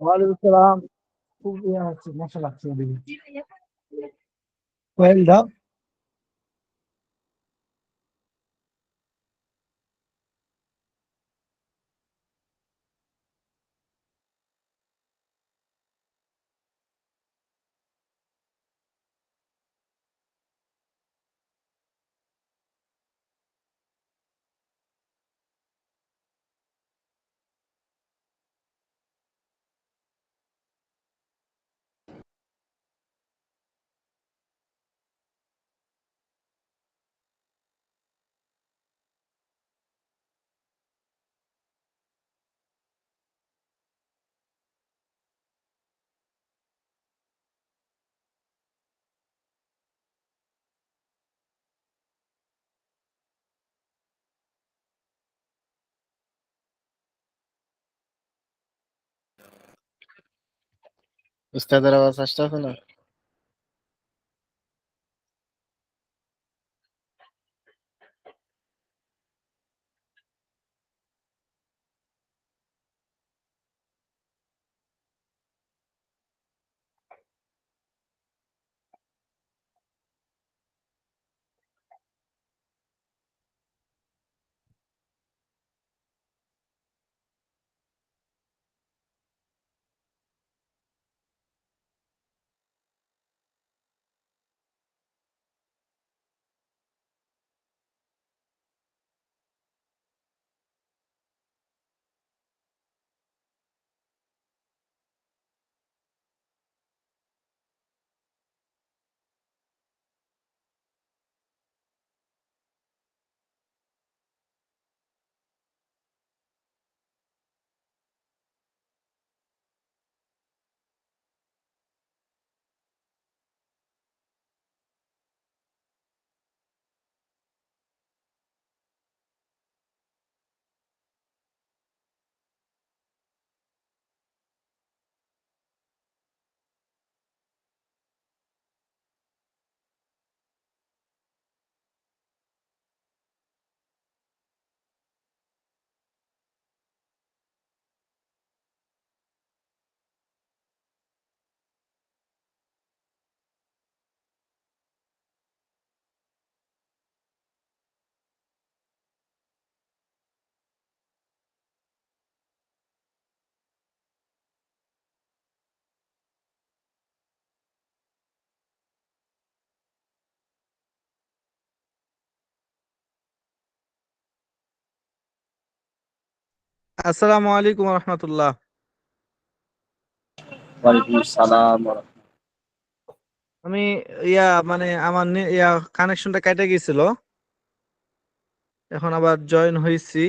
ওয়ালাইকুম আসসালাম। খুব ইয়ে হচ্ছে, মশা লাগছে ওদিকে। কোয়েল দাও। উস্তাদের আওয়াজ আসতেছে না? আসসালামু আলাইকুম রহমতুল্লাহ। ওয়ালাইকুম সালাম। আমি মানে আমার কানেকশনটা কেটে গেছিল, এখন আবার জয়েন হয়েছি।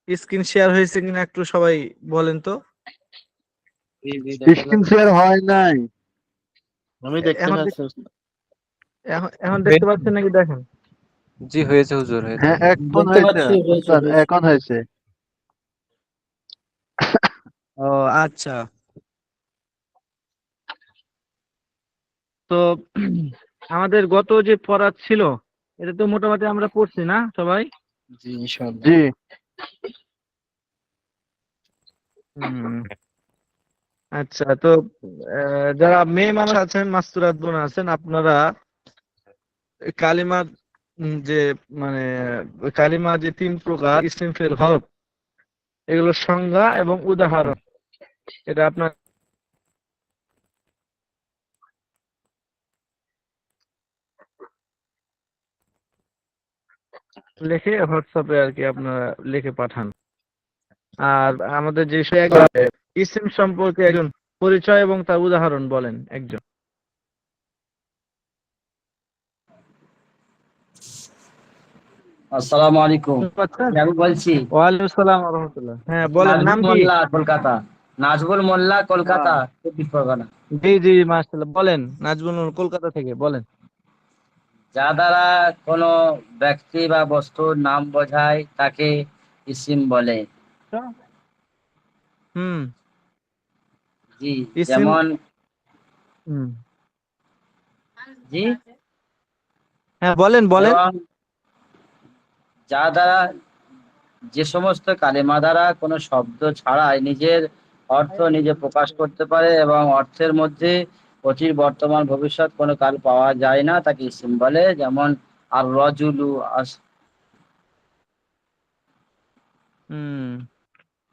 স্ক্রিন শেয়ার হয়েছে কিনা একটু সবাই বলেন তো। স্ক্রিন শেয়ার হয় নাই। আমি দেখতে এখন পাচ্ছি। এখন দেখতে পাচ্ছেন নাকি দেখেন? জি হয়েছে হুজুর, হয়েছে। হ্যাঁ, এখন দেখতে হয়েছে পাচ্ছি, হয়েছে উস্তাদ, হয়েছে। এখন হয়েছে। ও আচ্ছা। তো আমাদের গত যে পড়া ছিল এটা তো মোটামুটি আমরা পড়ছি না সবাই? জি ইনশাআল্লাহ। জি, হুম। আচ্ছা, তো যারা মেয়ে মানুষ আছেন, মাস্তুরাত বোন আছেন, আপনারা কালিমা যে মানে কালিমা যে 3 প্রকার, ইসম ফেল হরফ, এগুলোর সংজ্ঞা এবং উদাহরণ এটা আপনার লিখে হোয়াটসঅ্যাপে আর কি আপনারা লিখে পাঠান। আর আমাদের যে ইসম সম্পর্কে একজন পরিচয় এবং তার উদাহরণ বলেন একজন। আসসালামু আলাইকুম। শুনতে পাচ্ছেন? আমি বলছি ওয়ালাইকুম আসসালাম ওয়া রাহমাতুল্লাহ। হ্যাঁ বলেন, নাজবুল নাম কি? মোল্লা, কলকাতা। নাজবুল মোল্লা, কলকাতা, 24 পরগনা। জি জি মাশাআল্লাহ, বলেন। নাজমুল কলকাতা থেকে বলেন। যা দ্বারা কোনো ব্যক্তি বা বস্তুর নাম বোঝায় তাকে ইসিম বলে। হুম। জি, ইসিম। যেমন হুম। জি, হ্যাঁ বলেন বলেন। এবং যা দ্বারা যে সমস্ত কালেমা দ্বারা কোনো শব্দ ছাড়াই নিজের অর্থ নিজে প্রকাশ করতে পারে এবং অর্থের মধ্যে অতীত বর্তমান ভবিষ্যৎ কোনো কাল পাওয়া যায় না, তাকে ইসিম বলে। যেমন আর রজুলু হুম।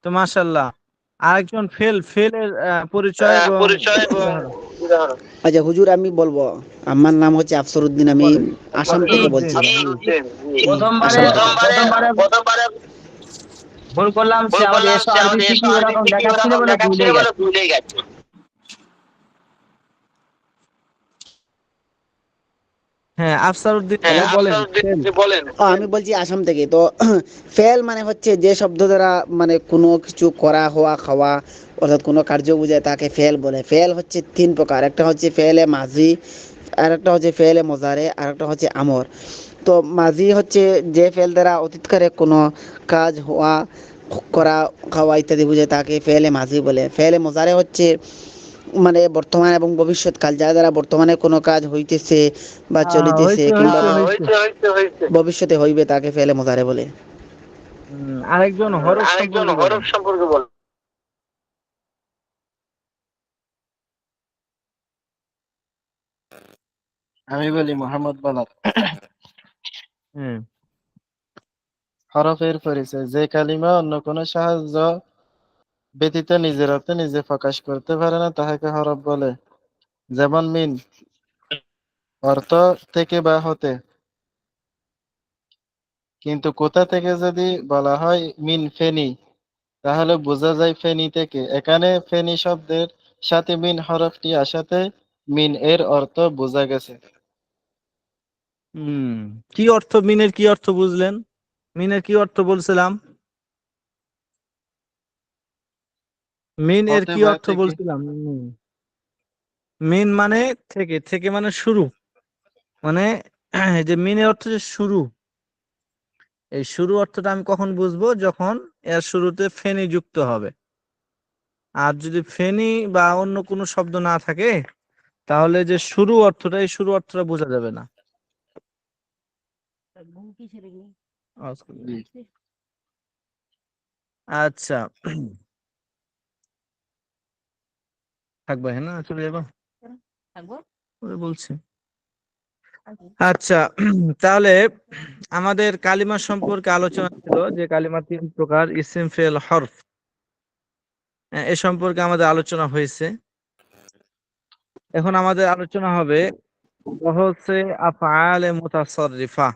তো মাশাআল্লাহ, আরেকজন ফেলের পরিচয় এবং উদাহরণ আচ্ছা হুজুর, আমি বলবো। আমার নাম হচ্ছে আফসর উদ্দিন, আমি বলেন। আসাম থেকে বলছি। আফসারউদ্দিন, জি। প্রথমবারে আসাম থেকে। প্রথমবারে ভুল করলাম, সে আমাদের এসো আরবি শিখি ওরকম দেখাচ্ছিল বলে ভুলে গেছে। হ্যাঁ, আফসারউদ্দিন ভাই বলেন। আমি বলছি আসাম থেকে। তো ফেল মানে হচ্ছে যে শব্দ দ্বারা মানে কোনো কিছু করা, হওয়া, খাওয়া, অর্থাৎ কোনো কার্য বোঝায়, তাকে ফেল বলে। ফেল হচ্ছে তিন প্রকার। একটা হচ্ছে ফেলে মাজি, আর একটা হচ্ছে ফেলে মোজারে, আর একটা হচ্ছে আমর। তো মাজি হচ্ছে যে ফেল দ্বারা অতীতকালে কোনো কাজ হওয়া, করা, খাওয়া ইত্যাদি বোঝায়, তাকে ফেলে মাজি বলে। ফেলে মোজারে হচ্ছে মানে বর্তমান এবং ভবিষ্যৎকাল, যা দ্বারা বর্তমানে কোনো কাজ হইতেছে বা চলিতেছে হয়েছে কিংবা হয়েছে হয়েছে। ভবিষ্যতে হইবে, তাকে ফেলে মোজারে বলে। আরেকজন হরফ সম্পর্কে বলেন। আমি বলি মোহাম্মদ বালাল। হুম। হরফের পরিচয়: যে কালিমা অন্য কোনো সাহায্য ব্যতীত নিজের অর্থ নিজে প্রকাশ করতে পারে না, তাহাকে হরফ বলে। যেমন মিন, অর্থ থেকে বা হতে। কিন্তু কোথা থেকে যদি বলা হয় মিন ফেনি, তাহলে বোঝা যায় ফেনী থেকে। এখানে ফেনী শব্দের সাথে মিন হরফটি আসাতে মিন এর অর্থ বোঝা গেছে। হুম। কি অর্থ, মিনের কি অর্থ বুঝলেন? মিনের কি অর্থ বলছিলাম? মিন এর হতে কি বা অর্থ থেকে। বলছিলাম? মিন মানে থেকে, থেকে মানে শুরু, মানে এই যে মিনের অর্থ যে শুরু, এই শুরু অর্থটা আমি কখন বুঝবো? যখন এর শুরুতে ফেনি যুক্ত হবে। আর যদি ফেনি বা অন্য কোনো শব্দ না থাকে, তাহলে যে শুরু অর্থটা, এই শুরু অর্থটা বোঝা যাবে না। জি। আচ্ছা, থাকবে, হ্যাঁ, না চলে যাবো, ওরে বলছি। আচ্ছা, তাহলে আমাদের কালিমা সম্পর্কে আলোচনা ছিল যে কালিমা তিন প্রকার: ইসিম, ফেল, হরফ। এ সম্পর্কে আমাদের আলোচনা হয়েছে। এখন আমাদের আলোচনা হবে বহসে আফআলে মুতাসাররিফা।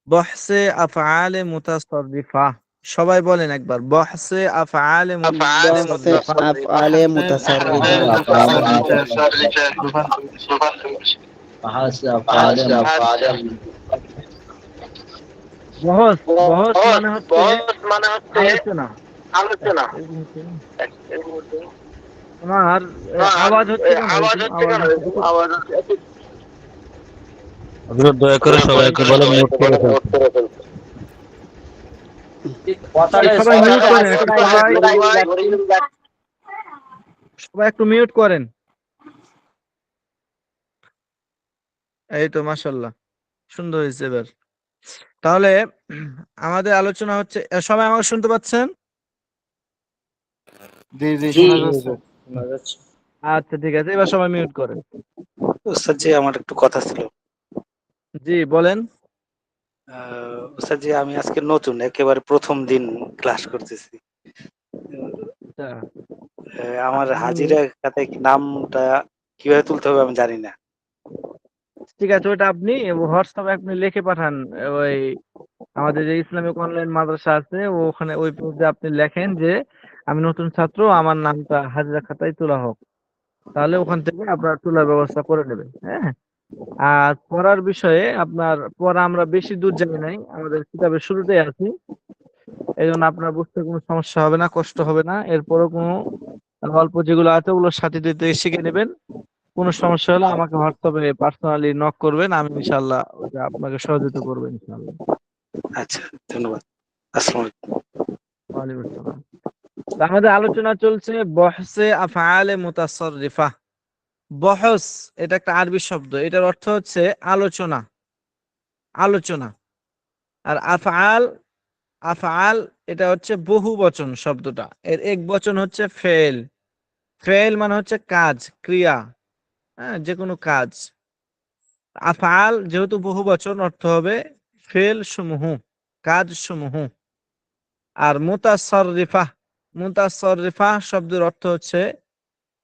বহসে আফআলে মুতাসাররিফা, সবাই বলেন একবার, বহসে আফআলে বহসে মুতাসাররিফা। আফআলে মুতাসাররিফা। বহস, বহস মানে হচ্ছে আলোচনা। আমার আওয়াজ হচ্ছে কেন এরকম? আওয়াজ হচ্ছে। দয়া করে সবাইকে বলে মিউট করে ফেলতে। কথাটা সবাই মিউট করেন একটু, সবাই সবাই একটু মিউট করেন। এই তো মাশাআল্লাহ, সুন্দর হয়েছে এবার। তাহলে আমাদের আলোচনা হচ্ছে, সবাই আমাকে শুনতে পাচ্ছেন? জি জি, শোনা যাচ্ছে। আচ্ছা ঠিক আছে, এবার সবাই মিউট করেন। ওস্তাদ জি, আমার একটু কথা ছিল। জি বলেন। ওস্তাদ জি, আমি আজকে নতুন, একেবারে প্রথম দিন ক্লাস করতেছি। আচ্ছা, আমার আপনি, হাজিরা খাতায় কি নামটা কিভাবে তুলতে হবে আমি জানি না। ঠিক আছে, ওটা আপনি হোয়াটসঅ্যাপে আপনি লিখে পাঠান। ওই আমাদের যে ইসলামিক অনলাইন মাদ্রাসা আছে, ওখানে ওই পেজে আপনি লেখেন যে আমি নতুন ছাত্র, আমার নামটা হাজিরা খাতায় তোলা হোক। তাহলে ওখান থেকে আপনার তোলার ব্যবস্থা করে নেবেন। হ্যাঁ। আর পড়ার বিষয়ে আপনার পড়া আমরা বেশি দূর যাই নাই, আমাদের কিতাবের শুরুতেই আছি। এই জন্য আপনার বুঝতে কোনো সমস্যা হবে না, কষ্ট হবে না। এরপরও কোনো অল্প যেগুলো আছে ওগুলো সাথে দিতে শিখে নেবেন। কোনো সমস্যা হলে আমাকে হোয়াটসঅ্যাপে পার্সোনালি নক করবেন, আমি ইনশাল্লাহ ওটা আপনাকে সহযোগিতা করবো ইনশাল্লাহ। আচ্ছা, ধন্যবাদ। আসসালামু আলাইকুম। ওয়ালাইকুম আসসালাম। তো আমাদের আলোচনা চলছে বহসে আফআলে মুতাসাররিফা। বহস এটা একটা আরবি শব্দ, এটার অর্থ হচ্ছে আলোচনা, আলোচনা। আর আফআল, আফআল এটা হচ্ছে বহু বচন শব্দটা, এর এক বচন হচ্ছে ফেল। ফেল মানে হচ্ছে কাজ, ক্রিয়া, হ্যাঁ, যে কোনো কাজ। আফআল যেহেতু বহু বচন, অর্থ হবে ফেল সমূহ, কাজ সমূহ। আর মুতাসাররিফা, মুতাসাররিফা শব্দের অর্থ হচ্ছে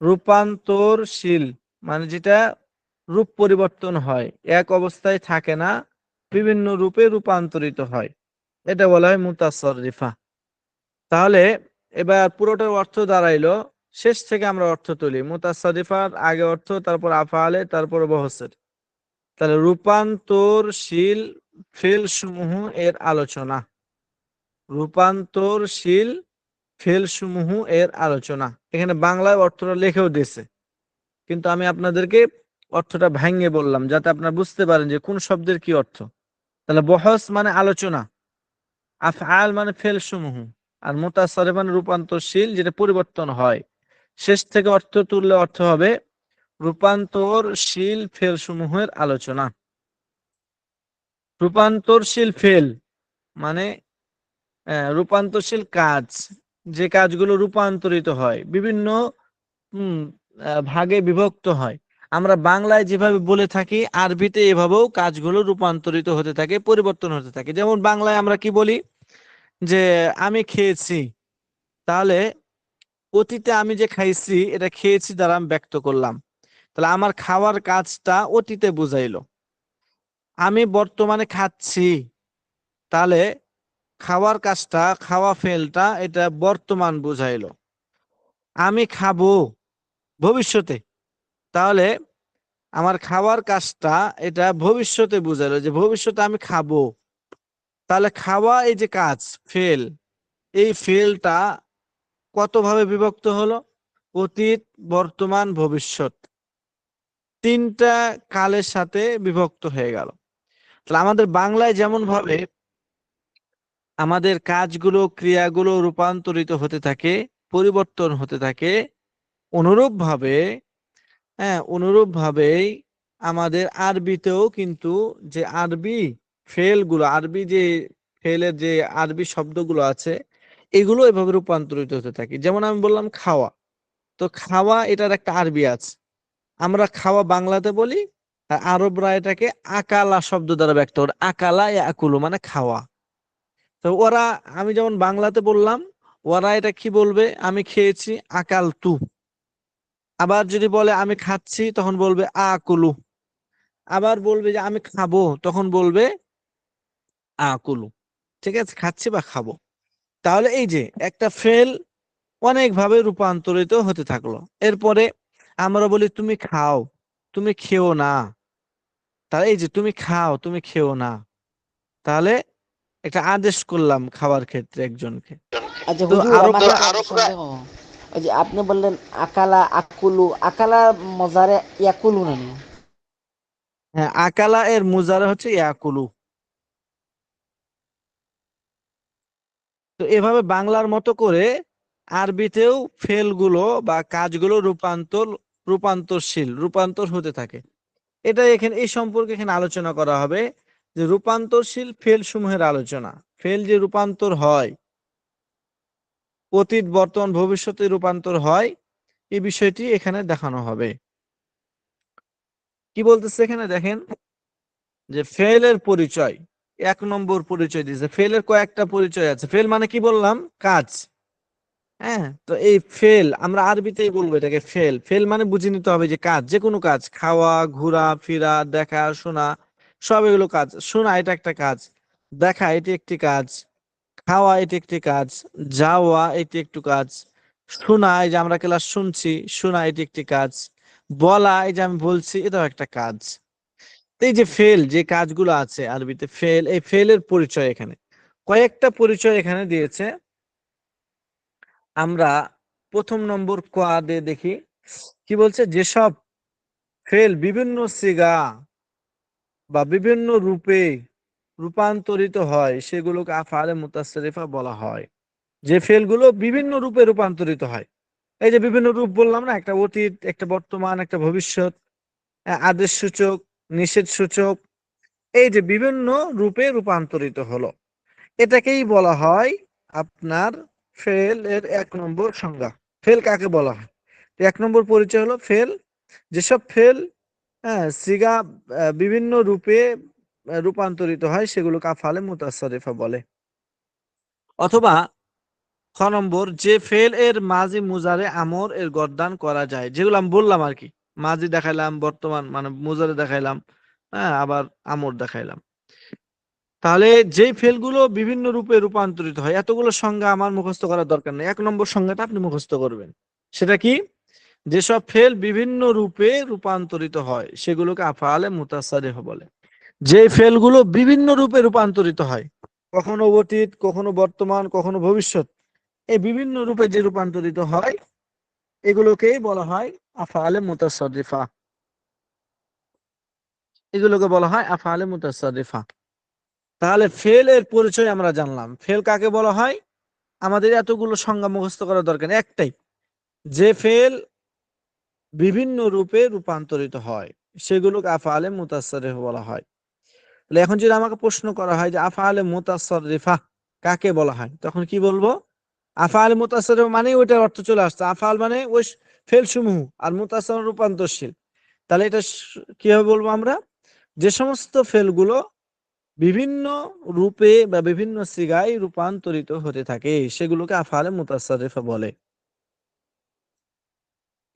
রূপান্তরশীল, মানে যেটা রূপ পরিবর্তন হয়, এক অবস্থায় থাকে না, বিভিন্ন রূপে রূপান্তরিত হয়, এটা বলা হয় মুতাসাররিফা। তাহলে এবার পুরোটার অর্থ দাঁড়াইলো, শেষ থেকে আমরা অর্থ তুলি। মুতাসাররিফার আগে অর্থ, তারপর আফআলে, তারপর বহসের। তাহলে রূপান্তরশীল ফেল সমূহ এর আলোচনা, রূপান্তরশীল ফেল সমূহ এর আলোচনা। এখানে বাংলায় অর্থটা লিখেও দিয়েছে, কিন্তু আমি আপনাদেরকে অর্থটা ভাঙিয়ে বললাম যাতে আপনারা বুঝতে পারেন যে কোন শব্দের কি অর্থ। তাহলে বহস মানে আলোচনা, আফআল মানে ফেল সমূহ, আর মুতাসাররিফ মানে রূপান্তরশীল, যেটা পরিবর্তন হয়। শেষ থেকে অর্থ তুললে অর্থ হবে রূপান্তরশীল ফেল সমূহের আলোচনা। রূপান্তরশীল ফেল মানে রূপান্তরশীল কাজ, যে কাজগুলো রূপান্তরিত হয়, বিভিন্ন হুম ভাগে বিভক্ত হয়। আমরা বাংলায় যেভাবে বলে থাকি, আরবিতে এভাবেও কাজগুলো রূপান্তরিত হতে থাকে, পরিবর্তন হতে থাকে। যেমন বাংলায় আমরা কি বলি যে আমি খেয়েছি, তাহলে অতীতে আমি যে খাইছি, এটা খেয়েছি দ্বারা আমি ব্যক্ত করলাম, তাহলে আমার খাওয়ার কাজটা অতীতে বুঝাইলো। আমি বর্তমানে খাচ্ছি, তাহলে খাওয়ার কাজটা, খাওয়া ফেলটা, এটা বর্তমান বুঝাইলো। আমি খাবো ভবিষ্যতে, তাহলে আমার খাওয়ার কাজটা এটা ভবিষ্যতে বুঝাইলো, যে ভবিষ্যতে আমি খাবো। তাহলে খাওয়া এই যে কাজ, ফেল, এই ফেলটা কত ভাবে বিভক্ত হলো? অতীত, বর্তমান, ভবিষ্যৎ, তিনটা কালের সাথে বিভক্ত হয়ে গেল। তাহলে আমাদের বাংলায় যেমন ভাবে আমাদের কাজগুলো, ক্রিয়াগুলো রূপান্তরিত হতে থাকে, পরিবর্তন হতে থাকে, অনুরূপ ভাবে, হ্যাঁ, অনুরূপ ভাবেই আমাদের আরবিতেও কিন্তু যে আরবি ফেলগুলো, আরবি যে ফেলের যে আরবি শব্দগুলো আছে, এগুলো এভাবে রূপান্তরিত হতে থাকে। যেমন আমি বললাম খাওয়া, তো খাওয়া এটার একটা আরবি আছে, আমরা খাওয়া বাংলাতে বলি, আর আরবরা এটাকে আকালা শব্দ দ্বারা ব্যক্ত করে, আকালা ইয়াকুলু মানে খাওয়া। তো ওরা, আমি যেমন বাংলাতে বললাম, ওরা এটা কি বলবে? আমি খেয়েছি, আকাল তু। আবার যদি বলে আমি খাচ্ছি, তখন বলবে আকুলু। আবার বলবে যে আমি খাবো, তখন বলবে আকুলু। ঠিক আছে, খাচ্ছি বা খাবো। তাহলে এই যে একটা ফেল অনেকভাবে রূপান্তরিত হতে থাকলো। এরপরে আমরা বলি তুমি খাও, তুমি খেও না। তাহলে এই যে তুমি খাও, তুমি খেও না, তাহলে একটা আদেশ করলাম খাওয়ার ক্ষেত্রে একজনকে। আচ্ছা তো হুজুর, আমার আরবরা, একটা সন্দেহ। ওই যে আপনি বললেন আকালা আকুলু, আকালা মজারে ইয়াকুলু নানি? হ্যাঁ, আকালা এর মুজারে হচ্ছে ইয়াকুলু। তো এভাবে বাংলার মতো করে আরবিতেও ফেলগুলো বা কাজগুলো রূপান্তরশীল, রূপান্তর হতে থাকে। এটা এখানে এই সম্পর্কে এখানে আলোচনা করা হবে, যে রূপান্তরশীল ফেল সমূহের আলোচনা। ফেল যে রূপান্তর হয়, অতীত, বর্তমান, ভবিষ্যতে রূপান্তর হয়, এই বিষয়টি এখানে দেখানো হবে। কি বলতেছে এখানে দেখেন, যে ফেলের পরিচয়, 1 নম্বর পরিচয় দিয়েছে। ফেলের কয়েকটা পরিচয় আছে। ফেল মানে কি বললাম? কাজ। হ্যাঁ, তো এই ফেল আমরা আরবিতেই বলবো এটাকে ফেল। ফেল মানে বুঝে নিতে হবে যে কাজ, যে কোনো কাজ, খাওয়া, ঘোরা ফেরা, দেখা, শোনা, সব এগুলো কাজ। শোনা এটা একটা কাজ, দেখা এটি একটি কাজ, খাওয়া এটি একটি কাজ, যাওয়া এটি একটু কাজ, শোনা এই যে আমরা ক্লাস শুনছি, শোনা এটি একটি কাজ, বলা এই যে আমি বলছি, এটাও একটা কাজ। তো এই যে ফেল, যে কাজগুলো আছে আরবিতে ফেল, এই ফেলের পরিচয় এখানে কয়েকটা পরিচয় এখানে দিয়েছে। আমরা 1 নম্বর ক দিয়ে দেখি কি বলছে। যেসব ফেল বিভিন্ন সিগা বা বিভিন্ন রূপে রূপান্তরিত হয়, সেগুলোকে আফআলে মুতাসসারিফা বলা হয়। যে ফেলগুলো বিভিন্ন রূপে রূপান্তরিত হয়, এই যে বিভিন্ন রূপ বললাম না, একটা অতীত, একটা বর্তমান, একটা ভবিষ্যৎ, আদেশ সূচক, নিষেধ সূচক, এই যে বিভিন্ন রূপে রূপান্তরিত হলো, এটাকেই বলা হয় আপনার ফেল এর 1 নম্বর সংজ্ঞা। ফেল কাকে বলা হয়? 1 নম্বর পরিচয় হলো ফেল, যেসব ফেল সিগা বিভিন্ন রূপে রূপান্তরিত হয় সেগুলোকে আফআলে মুতাসাররিফা বলে। অথবা খ নম্বর, যে ফেল এর মাজি মুজারে আমর এর গর্দান করা যায়, যেগুলো আমি বললাম আর কি, মাজি দেখাইলাম, বর্তমান মানে মুজারে দেখাইলাম, আবার আমর দেখাইলাম। তাহলে যেই ফেলগুলো বিভিন্ন রূপে রূপান্তরিত হয়, এতগুলো সংজ্ঞা আমার মুখস্থ করার দরকার নেই, 1 নম্বর সংজ্ঞাটা আপনি মুখস্থ করবেন। সেটা কি? যেসব ফেল বিভিন্ন রূপে রূপান্তরিত হয় সেগুলোকে আফআলে মুতাসাররিফা বলে। যে ফেলগুলো বিভিন্ন রূপে রূপান্তরিত হয়, কখনো অতীত, কখনো বর্তমান, কখনো ভবিষ্যৎ, এই বিভিন্ন রূপে যে রূপান্তরিত হয় এগুলোকেই বলা হয় আফআলে মুতাসাররিফা। এগুলোকে বলা হয় আফআলে মুতাসাররিফা। তাহলে ফেল এর পরিচয় আমরা জানলাম। ফেল কাকে বলা হয়? আমাদের এতগুলো সংজ্ঞা মুখস্থ করার দরকার নেই, একটাই, যে ফেল বিভিন্ন রূপে রূপান্তরিত হয় সেগুলোকে আফআলে মুতাসাররিফা বলা হয়। তাহলে এখন যদি আমাকে প্রশ্ন করা হয় যে আফআলে মুতাসাররিফা কাকে বলা হয়, তখন কি বলবো? আফআলে মুতাসাররিফা মানে ওইটার অর্থ চলে আসছে, আফআল মানে ওই ফেল সমূহ, আর মুতাসাররিফ রূপান্তরশীল। তাহলে এটা কিভাবে বলবো আমরা? যে সমস্ত ফেলগুলো বিভিন্ন রূপে বা বিভিন্ন সিগায় রূপান্তরিত হতে থাকে সেগুলোকে আফআলে মুতাসাররিফা বলে।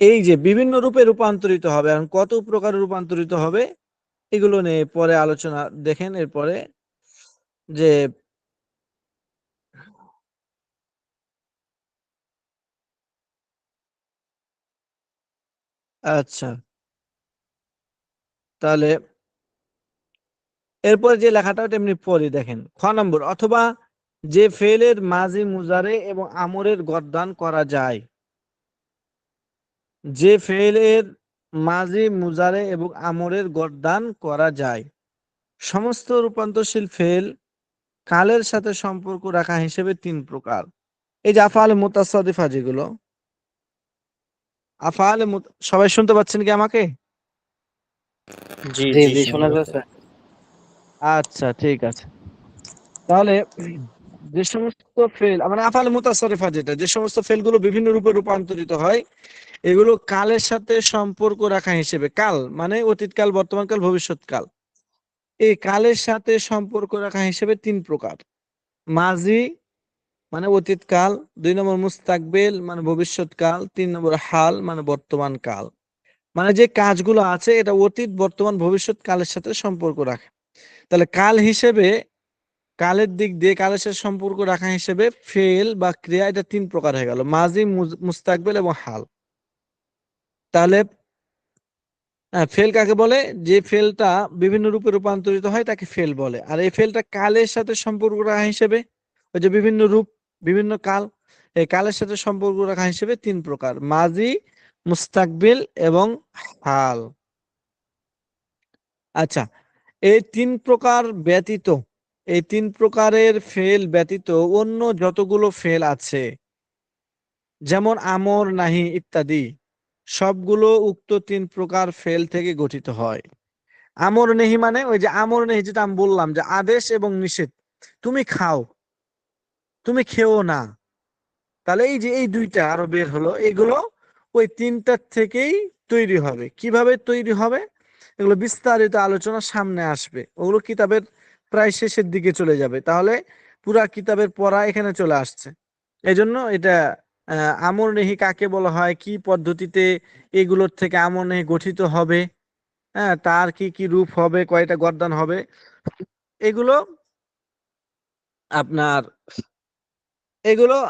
এই যে বিভিন্ন রূপে রূপান্তরিত হবে, এখন কত প্রকার রূপান্তরিত হবে এগুলো নিয়ে পরে আলোচনা দেখেন। এরপরে যে আচ্ছা, তাহলে এরপরে যে লেখাটা তেমনি পরে দেখেন। খ নম্বর, অথবা যে ফেলের মাজি মুজারে এবং আমরের গর্দান করা যায়। যে ফেলের মাজি মুজারে এবং আমরের গর্দান করা যায়। সমস্ত রূপান্তরশীল ফেল কালের সাথে সম্পর্ক রাখা হিসেবে 3 প্রকার। এই যে আফআলে মুতাসাররিফা যেগুলো, সবাই শুনতে পাচ্ছেন কি আমাকে? জি জি জি জি শোনা শোনা যাচ্ছে। আচ্ছা, ঠিক আছে। তাহলে যে সমস্ত ফেল মানে আফআলে মুতাসাররিফা যেটা, যে সমস্ত ফেলগুলো বিভিন্ন রূপে রূপান্তরিত হয় এগুলো কালের সাথে সম্পর্ক রাখা হিসেবে, কাল মানে অতীতকাল, বর্তমানকাল, ভবিষ্যৎকাল, এই কালের সাথে সম্পর্ক রাখা হিসেবে 3 প্রকার। মাজি মানে অতীতকাল, 2 নম্বর মুস্তাকবিল মানে ভবিষ্যৎকাল, 3 নম্বর হাল মানে বর্তমান কাল। মানে যে কাজগুলো আছে এটা অতীত, বর্তমান, ভবিষ্যৎ কালের সাথে সম্পর্ক রাখে। তাহলে কাল হিসেবে, কালের দিক দিয়ে কালের সাথে সম্পর্ক রাখা হিসেবে ফেল বা ক্রিয়া, এটা 3 প্রকার হয়ে গেল, মাজি, মুস্তাকবিল এবং হাল। তাহলে ফেল কাকে বলে? যে ফেলটা বিভিন্ন রূপে রূপান্তরিত হয় তাকে ফেল বলে। আর এই ফেলটা কালের সাথে সম্পর্ক রাখা হিসেবে, ওই যে বিভিন্ন রূপ, বিভিন্ন কাল, এই কালের সাথে সম্পর্ক রাখা হিসেবে 3 প্রকার, মাজি, মুস্তাকবিল এবং হাল। আচ্ছা, এই 3 প্রকার ব্যতীত, এই 3 প্রকারের ফেল ব্যতীত অন্য যতগুলো ফেল আছে, যেমন আমর, নাহি ইত্যাদি, সবগুলো উক্ত 3 প্রকার ফেল থেকে গঠিত হয়। আমর নেহি মানে ওই যে আমর নেহি যেটা আমি বললাম, যে আদেশ এবং নিষেধ, তুমি খাও, তুমি খেও না। তাহলে এই যে এই দুইটা আরো বের হলো, এগুলো ওই 3টার থেকেই তৈরি হবে। কিভাবে তৈরি হবে এগুলো বিস্তারিত আলোচনা সামনে আসবে, ওগুলো কিতাবের প্রায় শেষের দিকে চলে যাবে। তাহলে পুরা কিতাবের পড়া এখানে চলে আসছে। এই জন্য এটা আমর নেহি কাকে বলা হয়, কি পদ্ধতিতে এগুলোর থেকে আমর নেহি গঠিত হবে, তার কি কি রূপ হবে, কয়টা গর্দান হবে, এগুলো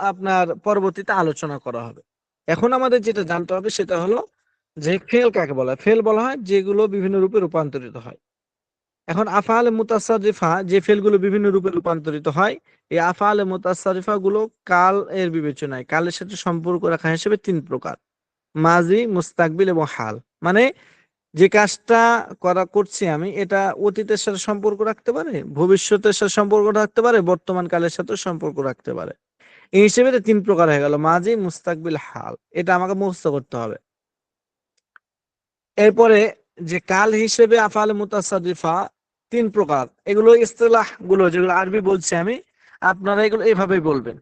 আপনার পরবর্তীতে আলোচনা করা হবে। এখন আমাদের যেটা জানতে হবে সেটা হলো যে ফেল কাকে বলা হয়। ফেল বলা হয় যেগুলো বিভিন্ন রূপে রূপান্তরিত হয়। এখন আফআলে মুতাসাররিফা, যে ফেলগুলো বিভিন্ন রূপে রূপান্তরিত হয়, এই আফআলে মুতাসাররিফা গুলো কাল এর বিবেচনায়, কালের সাথে সম্পর্ক রাখা হিসেবে 3 প্রকার, মাজি, মুস্তাকবিল এবং হাল। মানে যে কাজটা করছি আমি, এটা অতীতের সাথে সম্পর্ক রাখতে পারে, ভবিষ্যতের সাথে সম্পর্ক রাখতে পারে, বর্তমান কালের সাথে সম্পর্ক রাখতে পারে। এই হিসেবে 3 প্রকার হয়ে গেল, মাজি, মুস্তাকবিল, হাল। এটা আমাকে মুখস্থ করতে হবে। এরপরে যে কাল হিসেবে আফআলে মুতাসাররিফা 3 প্রকার, এগুলো ইসতিলাহ গুলো যেগুলো আরবি বলছি আমি, আপনারা এগুলো এইভাবেই বলবেন।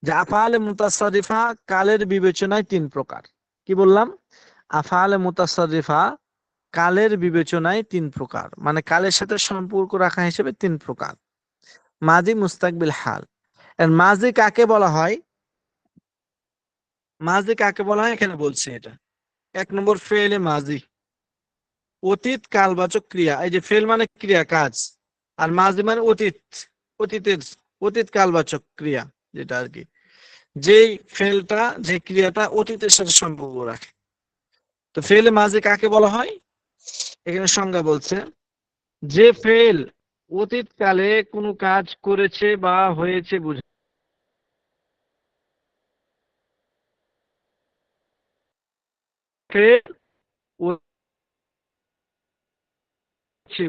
যে আফআলে মুতাসাররিফা কালের বিবেচনায় তিন প্রকার। কি বললাম? আফআলে মুতাসাররিফা কালের বিবেচনায় তিন প্রকার, মানে কালের সাথে সম্পর্ক রাখা হিসেবে তিন প্রকার। মাজি, মুস্তাকবিল, হাল। এর মাজি কাকে বলা হয়? মাজি কাকে বলা হয় এখানে বলছে এটা। এক নম্বর ফেলে মাজি, অতীত কালবাচক ক্রিয়া। এই যে ফেল মানে ক্রিয়া, কাজ, আর মাজি মানে অতীত, অতীতের অতীত কালবাচক ক্রিয়া, যেটা আর কি, যেই ফেলটা, যে ক্রিয়াটা অতীতের সাথে সম্পর্ক রাখে। তো ফেলে মাজি কাকে বলা হয়? এখানে সংজ্ঞা বলছে, যে ফেল অতীতকালে কোনো কাজ করেছে বা হয়েছে বুঝে, ফেল হচ্ছে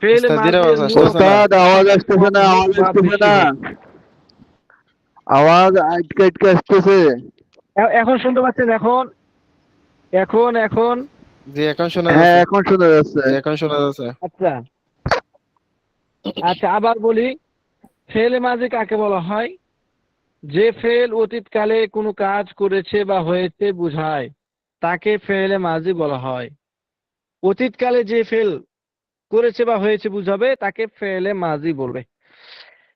ফেল উস্তাদের মাঝের আওয়াজ আসতেছে না। আওয়াজ আসতেছে না, আওয়াজ বা আসতেছে বেশি না, হোক। আওয়াজ আটকে আটকে আসতেছে। এখন শুনতে পাচ্ছেন? এখন এখন এখন জি এখন শোনা হ্যাঁ যাচ্ছে। এখন শোনা যাচ্ছে। জি এখন শোনা যাচ্ছে। আচ্ছা আচ্ছা, আবার বলি, ফেল মাঝে কাকে বলা হয়? যে ফেল অতীতকালে কোনো কাজ করেছে বা হয়েছে বুঝায় তাকে ফেলে মাঝি বলা হয়। অতীতকালে যে ফেল করেছে বা হয়েছে বুঝাবে তাকে ফেলে মাঝি বলবে।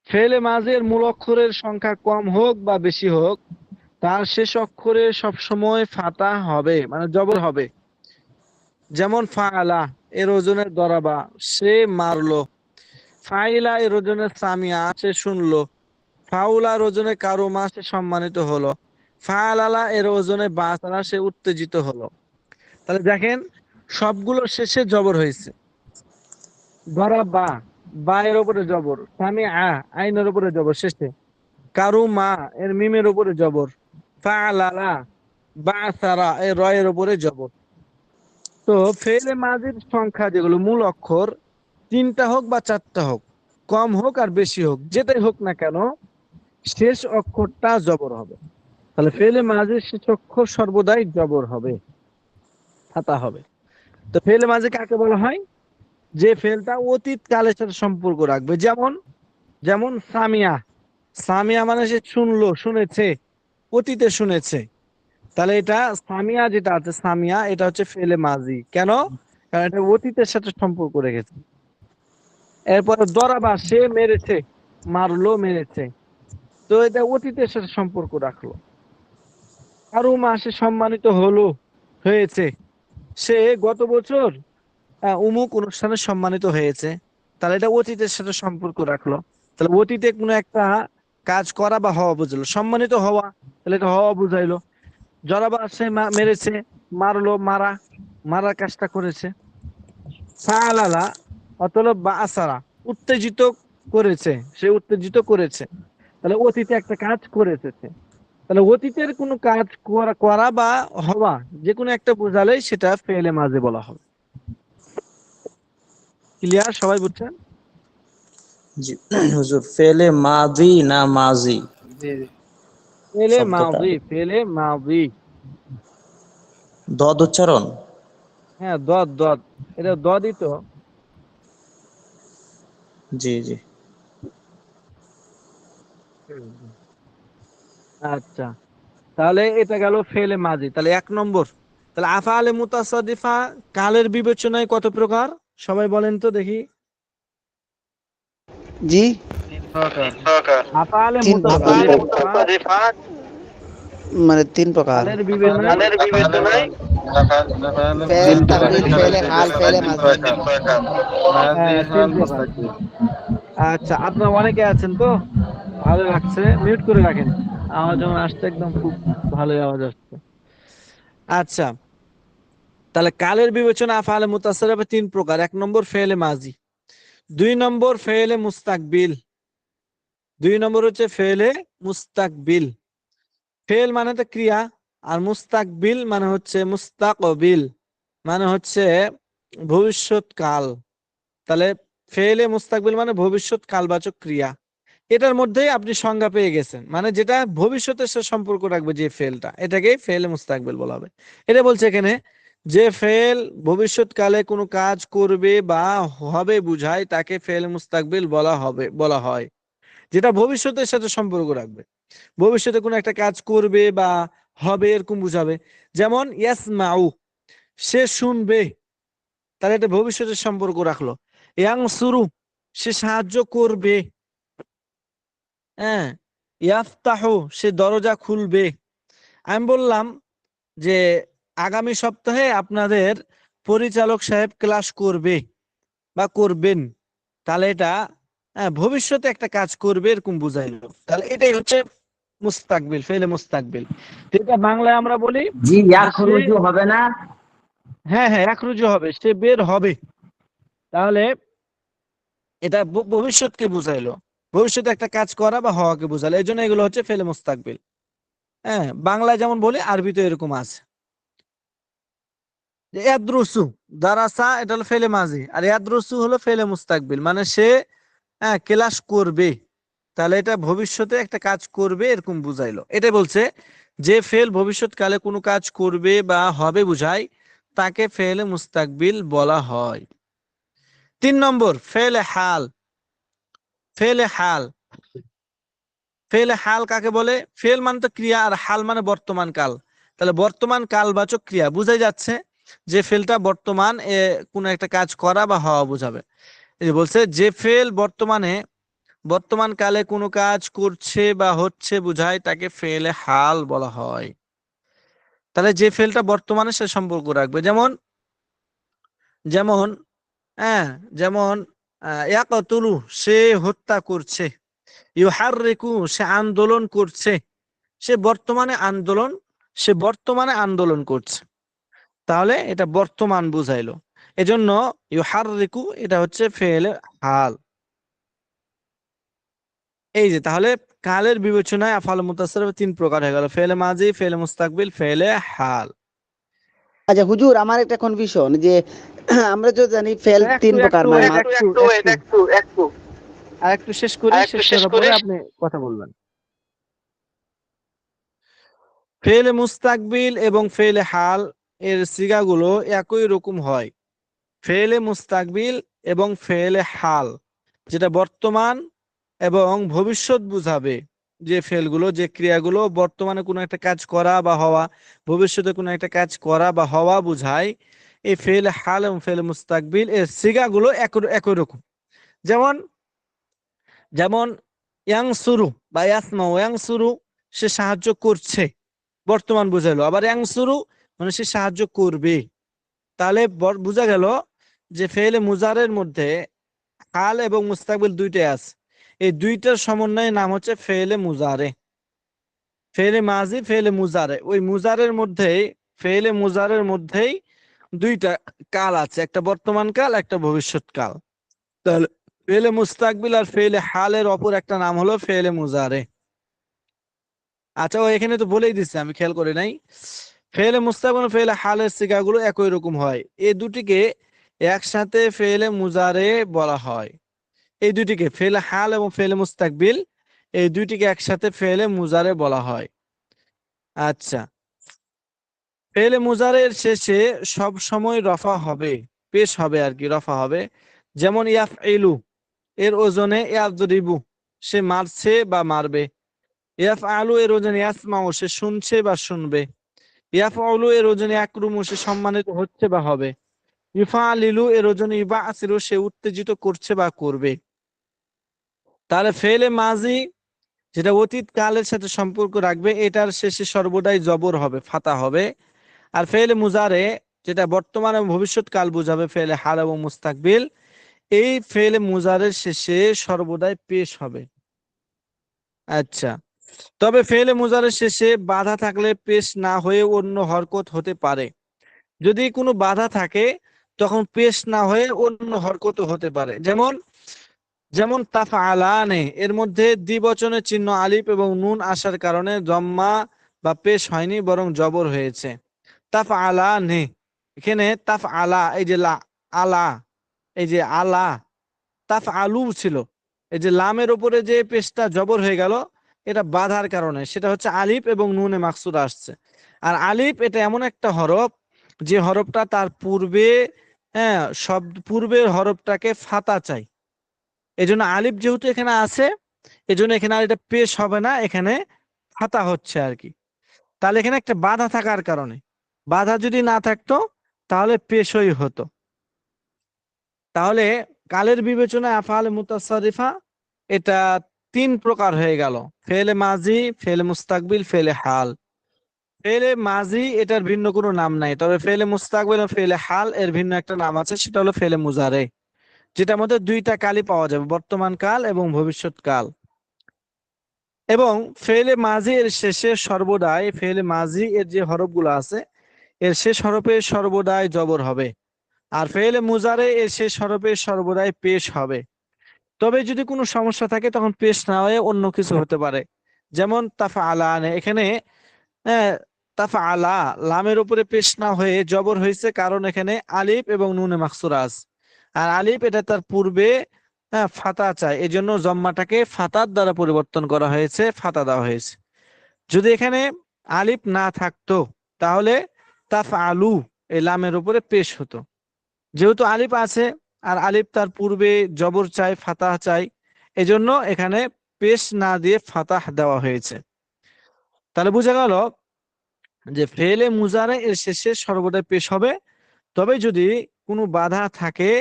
ফেলে মাঝের মূল অক্ষরের সংখ্যা কম হোক বা বেশি হোক, তার শেষ অক্ষরে সবসময় ফাতা হবে, মানে জবর হবে। যেমন ফাআলা এর ওজনের দরাবা, সে মারলো। ফাইলা এর ওজনের সামিয়া, সে শুনলো। ফাউলার ওজনে কারুমা, সে সম্মানিত হলো। ফাআলালা এর ওজনে বাসারা, সে উত্তেজিত হলো। তাহলে দেখেন, সবগুলো শেষে জবর হয়েছে। দরাবা, বা এর উপরে জবর। সামিআ, আইনের উপরে জবর শেষে। কারুমা এর মিমের উপরে জবর। ফাআলালা, বাসারা এর রয়ের উপরে জবর। তো ফেলে মাজির সংখ্যা যেগুলো মূল অক্ষর, তিনটা হোক বা চারটা হোক, কম হোক আর বেশি হোক, যেটাই হোক না কেন, শেষ অক্ষরটা জবর হবে। তাহলে ফেলে মাজির শেষ অক্ষর সর্বদাই জবর হবে, ফাতা হবে। তো ফেলে মাঝি কাকে বলা হয়? যে ফেলটা অতীত কালের সাথে সম্পর্ক রাখবে। যেমন যেমন সামিয়া, সামিয়া মানে সে শুনলো, শুনেছে, অতীতে শুনেছে। তাহলে এটা সামিয়া, যেটা আছে সামিয়া, এটা হচ্ছে ফেলে মাজি। কেন? কারণ এটা অতীতের সাথে সম্পর্ক রেখেছে। এরপরে দরাবা, সে মেরেছে, মারলো, মেরেছে। তো এটা অতীতের সাথে সম্পর্ক রাখলো। কারুমা, সে সম্মানিত হলো, হয়েছে। সে গত বছর অমুক অনুষ্ঠানে সম্মানিত হয়েছে। তাহলে এটা অতীতের সাথে সম্পর্ক রাখলো। তাহলে অতীতে কোনো একটা কাজ করা বা হওয়া বুঝলো, সম্মানিত হওয়া, তাহলে এটা হওয়া বুঝাইলো। জরাবা, সে মেরেছে, মারলো, মারা, মারার কাজটা করেছে। ফাআলালা অতএব বা আসারা, উত্তেজিত করেছে, সে উত্তেজিত করেছে। তাহলে অতীতে একটা কাজ করেছে সে। তাহলে অতীতের কোনো কাজ করা করা বা হওয়া, যে কোনো একটা বোঝালেই সেটা ফেলে মাঝে বলা হবে। ক্লিয়ার? সবাই বুঝছেন? জি হুজুর, ফেলে মাদি না মাজি জি জি। ফেলে শব্দটা মাঝি, ফেলে মাঝি। দদ উচ্চারণ? হ্যাঁ, দদ দদ, এটা দদই তো। জি জি। আচ্ছা, তাহলে এটা গেল ফেলে মাঝি। তাহলে এক নম্বর। তাহলে আফআলে মুতাসাররিফা কালের বিবেচনায় কত প্রকার? সবাই বলেন তো দেখি। জি, তিন প্রকার। আফআলে তিন প্রকার, মুতাসাররিফা মানে তিন প্রকার। কালের বিবেচনায় ফেল, তিন প্রকার। তাকদির, ফেলে হাল, ফেলে তিন মাজি। প্রকার। মাজি, তিন হাল, প্রকার। মুস্তাকবিল। আচ্ছা, আপনার অনেকে আছেন তো, ভালো লাগছে, মিউট করে রাখেন। আওয়াজ যখন আসছে একদম খুব ভালোই আওয়াজ আসছে। আচ্ছা, তাহলে কালের বিবেচনা আফআলে মুতাসাররিফা তিন প্রকার। এক নম্বর ফেলে মাজি, দুই নম্বর ফেলে মুস্তাকবিল। দুই নম্বর হচ্ছে ফেলে মুস্তাকবিল। ফেল মানে তো ক্রিয়া, আর মুস্তাকবিল মানে হচ্ছে মুস্তাকবিল, মানে হচ্ছে ভবিষ্যৎকাল। তাহলে ফেলে মুস্তাকবিল মানে ভবিষ্যৎ কালবাচক ক্রিয়া। এটার মধ্যেই আপনি সংজ্ঞা পেয়ে গেছেন, মানে যেটা ভবিষ্যতের সাথে সম্পর্ক রাখবে যে ফেলটা, এটাকেই ফেলে মুস্তাকবিল বলা হবে। এটা বলছে এখানে যে ফেল ভবিষ্যৎকালে কোনো কাজ করবে বা হবে বুঝায় তাকে ফেল মুস্তাকবিল বলা হয়, যেটা ভবিষ্যতের সাথে সম্পর্ক রাখবে, ভবিষ্যতে কোনো একটা কাজ করবে বা হবে এরকম বুঝাবে। যেমন ইয়াসমাউ, সে শুনবে, তাহলে এটা ভবিষ্যতের সম্পর্ক রাখলো। ইয়ানসুরু, সে সাহায্য করবে। হ্যাঁ, ইয়াফতাহু, সে দরজা খুলবে। আমি বললাম যে আগামী সপ্তাহে আপনাদের পরিচালক সাহেব ক্লাস করবে বা করবেন, তাহলে এটা ভবিষ্যতে একটা কাজ করবে এরকম বুঝাইলো, তাহলে এটাই হচ্ছে মুস্তাকবিল, ফেলে মুস্তাকবিল। যেটা বাংলায় আমরা বলি জি, যে ইয়াখরুজু হবে না? হ্যাঁ হ্যাঁ একরুজু হবে, সে বের হবে। তাহলে এটা ভবিষ্যৎকে বুঝাইলো, ভবিষ্যতে একটা কাজ করা বা হওয়াকে বুঝালো, এই জন্য এগুলো হচ্ছে ফেলে মুস্তাকবিল। হ্যাঁ, বাংলায় যেমন বলি আরবিতে এরকম আছে। ইয়াদরুসু, দারাসা এটা হলো ফেলে মাজি, আর ইয়াদরুসু হলো ফেলে মুস্তাকবিল, মানে সে ক্লাস করবে, তাহলে এটা ভবিষ্যতে একটা কাজ করবে এরকম বুঝাইলো। এটাই বলছে যে ফেল ভবিষ্যৎকালে কোনো কাজ করবে বা হবে বুঝায় তাকে ফেলে মুস্তাকবিল বলা হয়। 3 নম্বর ফেলে হাল। ফেলে হাল, ফেলে হাল কাকে বলে? ফেল মানে তো ক্রিয়া, আর হাল মানে বর্তমান কাল, তাহলে বর্তমান কালবাচক ক্রিয়া বুঝাই যাচ্ছে যে ফেলটা বর্তমান কোন একটা কাজ করা বা হওয়া বোঝাবে। এই যে বলছে যে ফেল বর্তমান কালে কোনো কাজ করছে বা হচ্ছে বুঝায় তাকে ফেলে হাল বলা হয়। তাহলে যে ফেলটা বর্তমানে সে সম্পর্ক রাখবে, যেমন যেমন হ্যাঁ যেমন ইয়াকতুলু, সে হত্যা করছে। ইউহাররিকু, সে আন্দোলন করছে। সে বর্তমানে আন্দোলন করছে, তাহলে এটা বর্তমান বুঝাইলো। এজন্য ইউহাররিকু এটা হচ্ছে ফেলে হাল। এই যে তাহলে কালের বিবেচনায় আফআল মুতাসসারিফ 3 প্রকার হয়ে গেল: ফেলে মাজি, ফেলে মুস্তাকবিল, ফেলে হাল। আচ্ছা হুজুর, আমার একটা কনফিউশন যে আমরা তো জানি ফেল একটু 3 প্রকার, একটু মানে একটু আর একটু শেষ করি, শেষ করার পরে আপনি কথা বলবেন। ফেলে মুস্তাকবিল এবং ফেলে হাল এর সিগাগুলো একই রকম হয়। ফেলে মুস্তাকবিল এবং ফেলে হাল যেটা বর্তমান এবং ভবিষ্যৎ বুঝাবে, যে ফেলগুলো, যে ক্রিয়াগুলো বর্তমানে কোনো একটা কাজ করা বা হওয়া, ভবিষ্যতে কোনো একটা কাজ করা বা হওয়া বুঝায়, এই ফেল হাল এবং ফেল মুস্তাকবিল এর সিগাগুলো একই রকম। যেমন যেমন ইয়াংসুরু বা ইয়াসমাউ, ইয়াংসুরু সে সাহায্য করছে, বর্তমান বুঝাইলো। আবার ইয়াংসুরু মানে সে সাহায্য করবে, তাহলে বোঝা গেল যে ফেলে মুজারের মধ্যে হাল এবং মুস্তাকবিল দুইটাই আছে, এই দুইটার সমন্বয়ের নাম হচ্ছে ফেলে মুজারে। ফেলে মাজি, ফেলে মুজারে, ওই মুজারের মধ্যেই, ফেলে মুজারের মধ্যেই দুইটা কাল আছে, একটা বর্তমান কাল, একটা ভবিষ্যৎ কাল। তাহলে ফেলে মুস্তাকবিল আর ফেলে হালের অপর একটা নাম হলো ফেলে মুজারে। আচ্ছা, ও এখানে তো বলেই দিচ্ছে, আমি খেয়াল করি নাই। ফেলে মুস্তাকবিল ও ফেলে হালের সিগাগুলো একই রকম হয়, এই দুটিকে একসাথে ফেলে মুজারে বলা হয়। এই দুইটিকে, ফেলে হাল এবং ফেলে মুস্তাকবিল, এই দুইটিকে একসাথে ফেলে মুজারে বলা হয়। আচ্ছা, ফেলে মুজারের শেষে সব সময় রফা হবে, পেশ হবে আর কি, রফা হবে। যেমন ইয়াফইলু, এর ওজনে ইয়াদরিবু, সে মারছে বা মারবে। ইয়াফআলু, এর ওজনে ইয়াসমাউ, সে শুনছে বা শুনবে। ইয়াফআলু, এর ওজনে ইয়াকরুমু, সে সম্মানিত হচ্ছে বা হবে। ইউফআলিলু, এর ওজনে ইউবাসিরু, সে উত্তেজিত করছে বা করবে। তাহলে ফেলে মাজি যেটা অতীত কালের সাথে সম্পর্ক রাখবে, এটার শেষে সর্বদাই জবর হবে, ফাতা হবে। আর ফেলে মুজারে যেটা বর্তমান এবং ভবিষ্যৎ কাল বুঝাবে, ফেলে হাল এবং মুস্তাকবিল, এই ফেলে মুজারের শেষে সর্বদাই পেশ হবে। আচ্ছা, তবে ফেলে মুজারের শেষে বাধা থাকলে পেশ না হয়ে অন্য হরকত হতে পারে। যদি কোনো বাধা থাকে তখন পেশ না হয়ে অন্য হরকত হতে পারে। যেমন যেমন তাফআলানে, এর মধ্যে দ্বিবচনের চিহ্ন আলিফ এবং নুন আসার কারণে জম্মা বা পেশ হয়নি, বরং জবর হয়েছে। তাফআলানে, এখানে তাফআলা, এই যে আলা, এই যে আলা, তাফআলু ছিল, এই যে লামের উপরে যে পেশটা জবর হয়ে গেল, এটা বাধার কারণে, সেটা হচ্ছে আলিফ এবং নুনে মাকসুর আসছে। আর আলিফ এটা এমন একটা হরফ যে হরফটা তার পূর্বে, হ্যাঁ, পূর্বের হরফটাকে ফাতা চাই। এজন্য আলিফ যেহেতু এখানে আছে, এজন্য এখানে আর এটা পেশ হবে না, এখানে ফাতা হচ্ছে আর কি। তাহলে এখানে একটা বাধা থাকার কারণে, বাধা যদি না থাকতো তাহলে পেশই হতো। তাহলে কালের বিবেচনায় আফআলে মুতাসাররিফা এটা 3 প্রকার হয়ে গেল: ফেলে মাজি, ফেলে মুস্তাকবিল, ফেলে হাল। ফেলে মাজি এটার ভিন্ন কোনো নাম নাই, তবে ফেলে মুস্তাকবিল ও ফেলে হাল এর ভিন্ন একটা নাম আছে, সেটা হলো ফেলে মুজারে, যেটার মধ্যে 2টা কালই পাওয়া যাবে, বর্তমান কাল এবং ভবিষ্যৎ কাল। এবং ফেলে মাজি এর শেষে সর্বদাই, ফেলে মাজি এর যে হরফগুলো আছে এর শেষ হরফে সর্বদাই জবর হবে, আর ফেলে মুজারে এর শেষ হরফে সর্বদাই পেশ হবে। তবে যদি কোনো সমস্যা থাকে তখন পেশ না হয়ে অন্য কিছু হতে পারে, যেমন তাফআলানে, এখানে তাফআলা লামের উপরে পেশ না হয়ে জবর হয়েছে, কারণ এখানে আলিফ এবং নুনে মাকসুরা আছে, আর আলিফ এটা তার পূর্বে ফাতা চায়, এই জন্য জম্মাটাকে ফাতার দ্বারা পরিবর্তন করা হয়েছে, ফাতা দেওয়া হয়েছে। যদি এখানে আলিফ না থাকতো তাহলে তাফআলু এই লামের উপরে পেশ হতো। যেহেতু আলিফ আছে আর আলিফ তার পূর্বে জবর চাই, ফাতাহ চাই, এজন্য এখানে পেশ না দিয়ে ফাতাহ দেওয়া হয়েছে। তাহলে বোঝা গেল যে ফেলে মুজারে এর শেষে সর্বদাই পেশ হবে, তবে যদি কোনো বাধা থাকে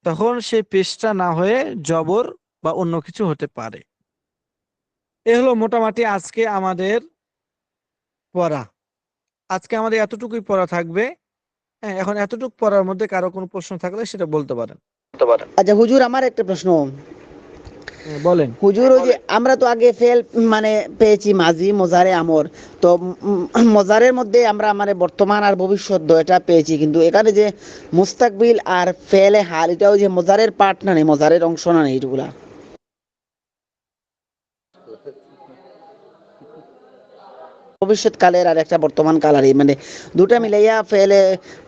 তখন সেই পেশটা না হয়ে জবর বা অন্য কিছু হতে পারে। এ হলো মোটামুটি আজকে আমাদের পড়া। আজকে আমাদের এতটুকুই পড়া থাকবে। হ্যাঁ, এখন এতটুকু পড়ার মধ্যে কারো কোনো প্রশ্ন থাকলে সেটা বলতে পারেন। আচ্ছা হুজুর, আমার একটা প্রশ্ন। বলেন। হুজুর, ওই যে আমরা তো আগে ফেল মানে পেয়েছি মাজি, মোজারে, আমর। তো মোজারের মধ্যে আমরা মানে বর্তমান আর ভবিষ্যৎ এটা পেয়েছি, কিন্তু এখানে যে মুস্তাকবিল আর ফেলে হাল, এটাও যে মোজারের পার্ট না নেই, মোজারের অংশ না নেই এগুলা। ভবিষ্যৎ কালের আর একটা বর্তমান কাল, আর মানে দুটা মিলাইয়া ফেলে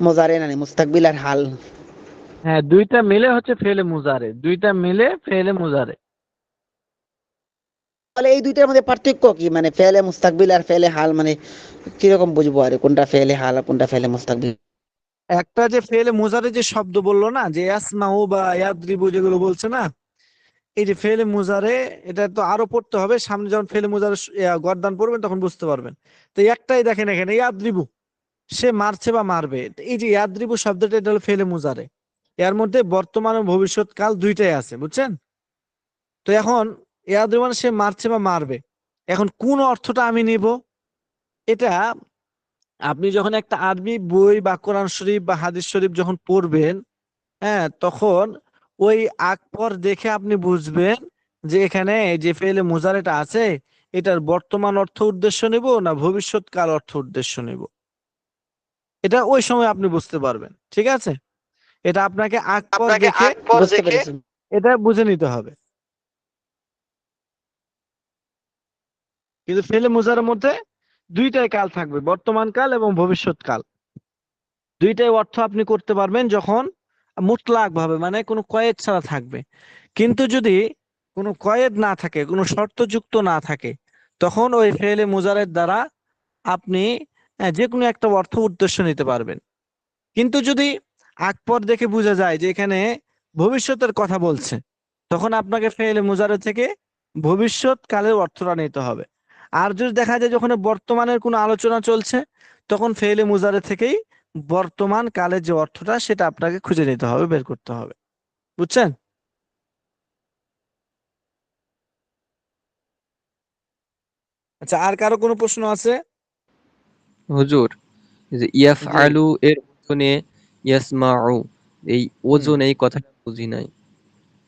মোজারে না নেই, মুস্তাকবিল আর হাল। হ্যাঁ, দুইটা মিলে হচ্ছে ফেলে মুজারে, দুইটা মিলে ফেলে মুজারে। তাহলে এই দুইটার মধ্যে পার্থক্য কি? মানে ফেলে মুস্তাকবিল আর ফেলে হাল মানে কিরকম বুঝবো, আর কোনটা ফেলে হাল আর কোনটা ফেলে মুস্তাকবিল? একটা যে ফেলে মুজারে যে শব্দ বললো না, যে ইয়াসমাউ বা ইয়াদরিবু যেগুলো বলছে না, এই যে ফেলে মুজারে, এটা তো আরো পড়তে হবে, সামনে যখন ফেলে মুজারে গর্দান পড়বেন তখন বুঝতে পারবেন। তো একটাই দেখেন এখানে ইয়াদরিবু, সে মারছে বা মারবে, তো এই যে ইয়াদরিবু শব্দটা এটা হলো ফেলে মুজারে, এর মধ্যে বর্তমান ও ভবিষ্যৎ কাল দুইটাই আছে, বুঝছেন? তো এখন ইয়াদরিবু মানে সে মারছে বা মারবে, এখন কোন অর্থটা আমি নিব? এটা আপনি যখন একটা আরবি বই বা কোরআন শরীফ বা হাদিস শরীফ যখন পড়বেন, হ্যাঁ, তখন ওই আকপর দেখে আপনি বুঝবেন যে এখানে যে ফেলে মুজারেটা আছে এটার বর্তমান অর্থ উদ্দেশ্য নিব না ভবিষ্যৎ কাল অর্থ উদ্দেশ্য নিব, এটা ওই সময় আপনি বুঝতে পারবেন। ঠিক আছে, এটা আপনাকে আকপর দেখে বুঝতে পেরেছি। এটা বুঝে নিতে হবে। কিন্তু ফেলে মুজারের মধ্যে দুইটাই কাল থাকবে, বর্তমান কাল এবং ভবিষ্যৎ কাল, দুইটাই অর্থ আপনি করতে পারবেন যখন মুতলাক ভাবে, মানে কোনো কয়েদ ছাড়া থাকবে। কিন্তু যদি কোনো কয়েদ না থাকে, কোনো শর্তযুক্ত না থাকে, তখন ওই ফেলে মুজারের দ্বারা আপনি যে কোনো একটা অর্থ উদ্দেশ্য নিতে পারবেন। কিন্তু যদি আকপর দেখে বোঝা যায় যে এখানে ভবিষ্যতের কথা বলছে, তখন আপনাকে ফেলে মুজারে থেকে ভবিষ্যৎ কালের অর্থটা নিতে হবে। আর যদি দেখা যায় যখন বর্তমানের কোনো আলোচনা চলছে, তখন ফেলে মুজারে থেকেই বর্তমান কালের যে অর্থটা সেটা আপনাকে খুঁজে নিতে হবে, বের করতে হবে। বুঝছেন? আচ্ছা, আর কারো কোনো প্রশ্ন আছে? হুজুর, এই যে জি। ইয়াফআলু এর ওজনে ইয়াসমাউ, এই ওজন এই কথাটা বুঝি নাই।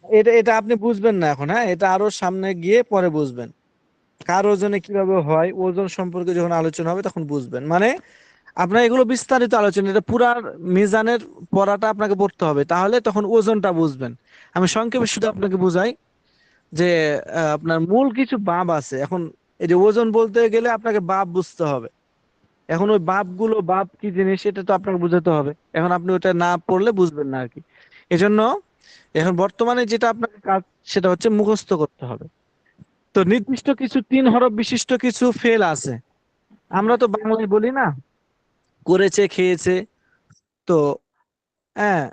এটা এটা আপনি বুঝবেন না এখন, হ্যাঁ, এটা আরো সামনে গিয়ে পরে বুঝবেন। কার ওজনে কিভাবে হয় ওজন সম্পর্কে যখন আলোচনা হবে তখন বুঝবেন। মানে আপনার এগুলো বিস্তারিত আলোচনা, এটা পুরা মিজানের পড়াটা আপনাকে পড়তে হবে, তাহলে তখন ওজনটা বুঝবেন। আমি সংক্ষেপে শুধু আপনাকে বুঝাই যে আপনার মূল কিছু বাব আছে। এখন এই যে ওজন বলতে গেলে আপনাকে বাব বুঝতে হবে। এখন ওই বাবগুলো, বাব কি জিনিস এটা তো আপনাকে বুঝাতে হবে, এখন আপনি ওটা না পড়লে বুঝবেন না আর কি। এজন্য এখন বর্তমানে যেটা আপনাকে কাজ সেটা হচ্ছে মুখস্থ করতে হবে। তো নির্দিষ্ট কিছু 3 হরফ বিশিষ্ট কিছু ফেল আছে, আমরা তো বাংলায় বলি না, করেছে, খেয়েছে, তো হ্যাঁ,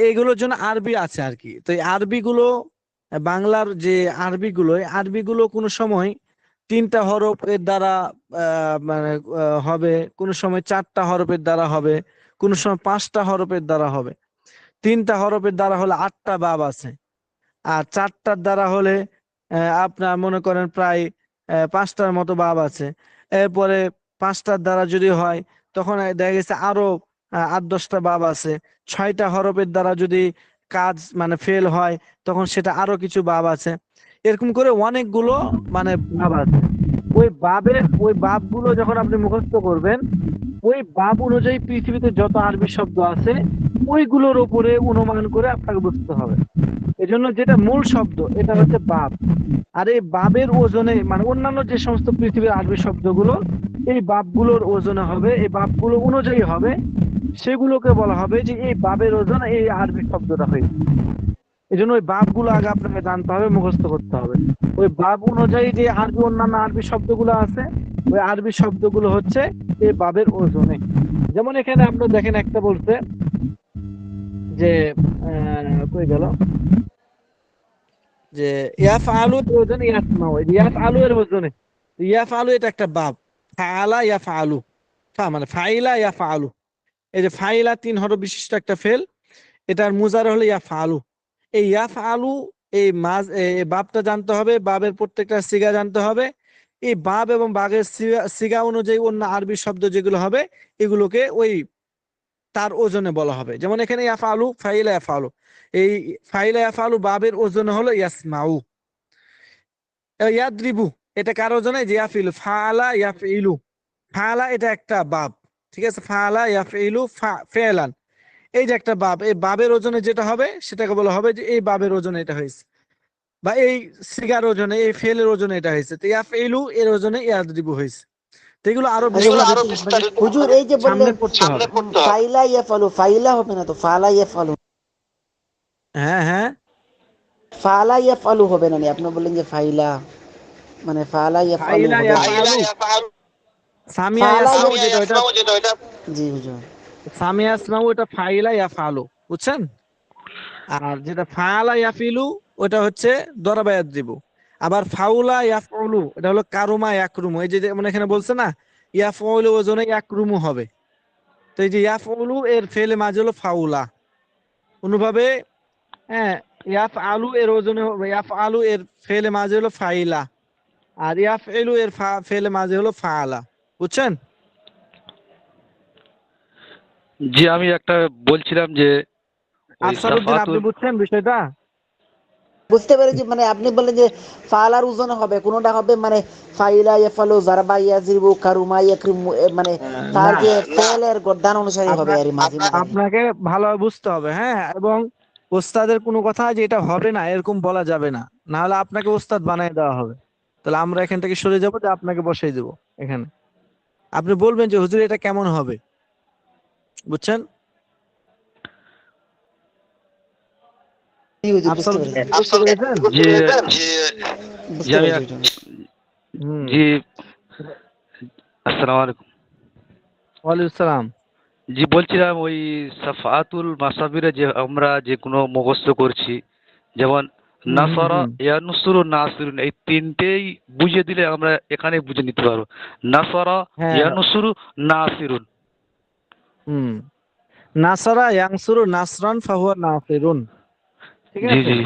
এইগুলোর জন্য আরবি আছে আর কি। তো এই আরবিগুলো, বাংলার যে আরবিগুলো, এই আরবিগুলো কোনো সময় 3টা হরফের দ্বারা মানে হবে, কোনো সময় 4টা হরফের দ্বারা হবে, কোনো সময় 5টা হরফের দ্বারা হবে। 3টা হরফের দ্বারা হলে 8টা বাব আছে, আর 4টার দ্বারা হলে আপনার মনে করেন প্রায় 5টার মতো বাব আছে। এরপরে 5টার দ্বারা যদি হয় তখন দেখা গেছে আরো 8-10টা বাব আছে। 6টা হরফের দ্বারা যদি কাজ মানে ফেল হয় তখন সেটা আরো কিছু বাব আছে। এরকম করে অনেকগুলো মানে বাব আছে। ওই বাবগুলো যখন আপনি মুখস্থ করবেন, ওই বাব অনুযায়ী পৃথিবীতে যত আরবি শব্দ আছে ওইগুলোর উপরে অনুমান করে আপনাকে বুঝতে হবে। এজন্য যেটা মূল শব্দ এটা হচ্ছে বাব। আর এই বাবের ওজনে মানে অন্যান্য যে সমস্ত পৃথিবীর আরবি শব্দগুলো, এই বাবগুলোর ওজনে হবে, এই বাবগুলো অনুযায়ী হবে, সেগুলোকে বলা হবে যে এই বাবের ওজন এই আরবি শব্দটা হয়েছে। এই জন্য ওই বাবগুলো আগে আপনাকে জানতে হবে, মুখস্থ করতে হবে। ওই বাব অনুযায়ী যে আরবি অন্যান্য আরবি শব্দগুলো আছে, ওই আরবি শব্দগুলো হচ্ছে এই বাবের ওজনে। যেমন এখানে আপনি দেখেন একটা বলছে যে কই গেল, যে ইয়াফআলু এর ওজনে ইয়াসমাউ, ইয়াফআলু এর ওজনে ইয়াফআলু এটা একটা বাব, ফাআলা ইয়াফআলু, মানে ফাইলা ইয়াফআলু। এই যে ফাইলা 3 হরফ বিশিষ্ট একটা ফেল, এটার মুজার হলো ইয়াফআলু। এই ইয়াফআলু, এই বাবটা জানতে হবে, বাবের প্রত্যেকটা সিগা জানতে হবে। এই বাব এবং বাগের সিগা অনুযায়ী অন্য আরবি শব্দ যেগুলো হবে এগুলোকে ওই তার ওজনে বলা হবে। যেমন এখানে ইয়াফআলু, ফাইলা ইয়াফআলু, এই ফাইলা ইয়াফআলু বাবের ওজন হলো ইয়াসমাউ। ইয়াদরিবু এটা কার ওজনে, যে ইয়াফিলু, ফাআলা ইয়াফইলু, ফাআলা এটা একটা বাব, ঠিক আছে, ফাআলা ইয়াফইলু ফা'লান, এই যে একটা বাব, এই বাবের ওজনে যেটা হবে সেটাকে বলা হবে যে এই বাবের ওজনে এটা হয়েছে, বা এই সিগার ওজনে, এই ফেলের ওজনে এটা হয়েছে। তো ইয়াফইলু এর ওজনে ইয়াদরিবু হয়েছে। তো এগুলো আরো বিস্তারিত হুজুর এই যে সামনে বললেন পড়তে হবে। ফাইলা ইয়াফালু, ফাইলা হবে না তো, ফালা ইয়াফালু, হ্যাঁ হ্যাঁ, ফালা ইয়াফালু হবে না, আপনি বললেন যে ফাইলা, মানে ফালা ইয়াফালু ফাইলা হবে না। ইয়াফআলু, সামিয়া ফালা ইয়াসমাউ যেটা ওটা, জি হুজুর। সামিয়া ইয়াসমাউ এটা ফাইলা ইয়াফআলু, বুঝছেন? আর যেটা ফাআলা ইয়াফিলু ওটা হচ্ছে দরাবা ইয়াদরিবু। আবার ফাউলা ইয়াফউলু এটা হলো কারুমা ইয়াকরুমু। এই যে যেমন এখানে বলছে না ইয়াফউলু ওজনে ইয়াকরুমু হবে, তো এই যে ইয়াফউলু এর ফেলে মাঝে হলো ফাউলা। অনুভাবে হ্যাঁ, ইয়াফআলু এর ওজনে ইয়াফআলু এর ফেলে মাঝে হলো ফাইলা, আর ইয়াফইলু এর ফেলে মাঝে হলো ফাআলা, বুঝছেন? জি আমি একটা বলছিলাম যে ওই আফসারউদ্দিন, আপনি বুঝছেন বিষয়টা? বুঝতে পেরেছি, মানে আপনি বললেন যে ফালার ওজনে হবে, কোনটা হবে মানে ফাইলা ইয়াফালু, জারবা ইয়াজরিবু, কারুমা ইয়াকরিমু, মানে তার না, যে ফেলের গদ্দান অনুসারে হবে আর মাঝে মাঝে। আপনাকে ভালোভাবে বুঝতে হবে, হ্যাঁ, এবং ওস্তাদের কোনো কথা যে এটা হবে না এরকম বলা যাবে না, না হলে আপনাকে ওস্তাদ বানিয়ে দেওয়া হবে। তাহলে আমরা এখান থেকে সরে যাবো, যে আপনাকে বসাই দেবো এখানে। আপনি বলবেন যে হুজুর এটা কেমন হবে, বুঝছেন? জি হুজুর, বুঝতে আফসারউদ্দিন, পেরেছি। বুঝতে পেরেছেন? বুঝতে পেরেছি হুজুর। হুম, জি আসসালামু আলাইকুম। ওয়ালাইকুম আসসালাম। জি বলছিলাম ওই সাফাতুল মাসাবিরে যে আমরা যে কোনো মুখস্থ করছি, যেমন নাসারা, ইয়ানুসুরু, নাসিরুন, এই তিনটেই বুঝিয়ে দিলে আমরা এখানে বুঝে নিতে পারবো। নাসারা, হ্যাঁ, ইয়ানুসুরু, নাসিরুন। হুম, নাসারা ইয়ানসুরু নাসরান ফাহুয়া নাসিরুন, ঠিক জি আছে? জি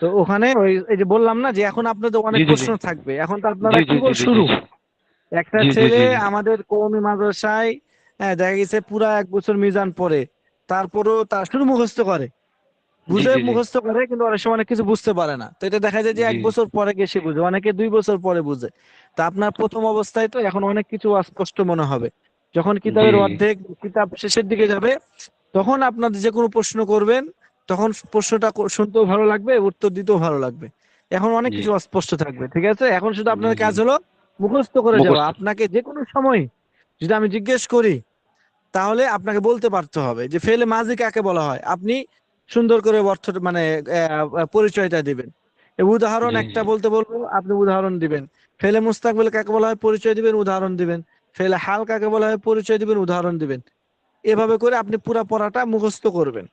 তো ওখানে ওই এই যে বললাম না যে এখন আপনাদের অনেক জি জি প্রশ্ন থাকবে, এখন তো আপনারা জি জি কেবল জি জি শুরু। জি একটা জি জি ছেলে জি আমাদের কওমি মাদ্রাসায় দেখা গেছে পুরা 1 বছর মিজান পড়ে, তারপরও তার শুধু মুখস্থ করে, জি বুঝে জি মুখস্থ করে, কিন্তু অনেক সময় অনেক কিছু বুঝতে পারে না। তো এটা দেখা যায় যে জি 1 বছর পরে গিয়ে সে বুঝে, অনেকে 2 বছর পরে বুঝে। তা আপনার প্রথম অবস্থায় তো এখন অনেক কিছু অস্পষ্ট মনে হবে। যখন কিতাবের অর্ধেক, কিতাব শেষের দিকে যাবে, তখন আপনাদের যে কোনো প্রশ্ন করবেন, তখন প্রশ্নটা শুনতেও ভালো লাগবে, উত্তর দিতেও ভালো লাগবে। এখন অনেক জি কিছু অস্পষ্ট থাকবে, ঠিক আছে? এখন শুধু জি আপনার জি কাজ হলো মুখস্থ করে যাওয়া। মুখস্থ। আপনাকে যে কোনো সময় যদি আমি জিজ্ঞেস করি তাহলে আপনাকে বলতে পারতে হবে যে ফেলে মাজি কাকে বলা হয়। আপনি সুন্দর করে অর্থ মানে পরিচয়টা দিবেন। উদাহরণ জি একটা বলতে বলবো, আপনি উদাহরণ দিবেন। ফেলে মুস্তাকবিল কাকে বলা হয় পরিচয় দিবেন, উদাহরণ দিবেন। ফেলে হাল কাকে বলা হয় পরিচয় দিবেন, উদাহরণ দিবেন। এভাবে করে আপনি পুরা পড়াটা মুখস্থ করবেন।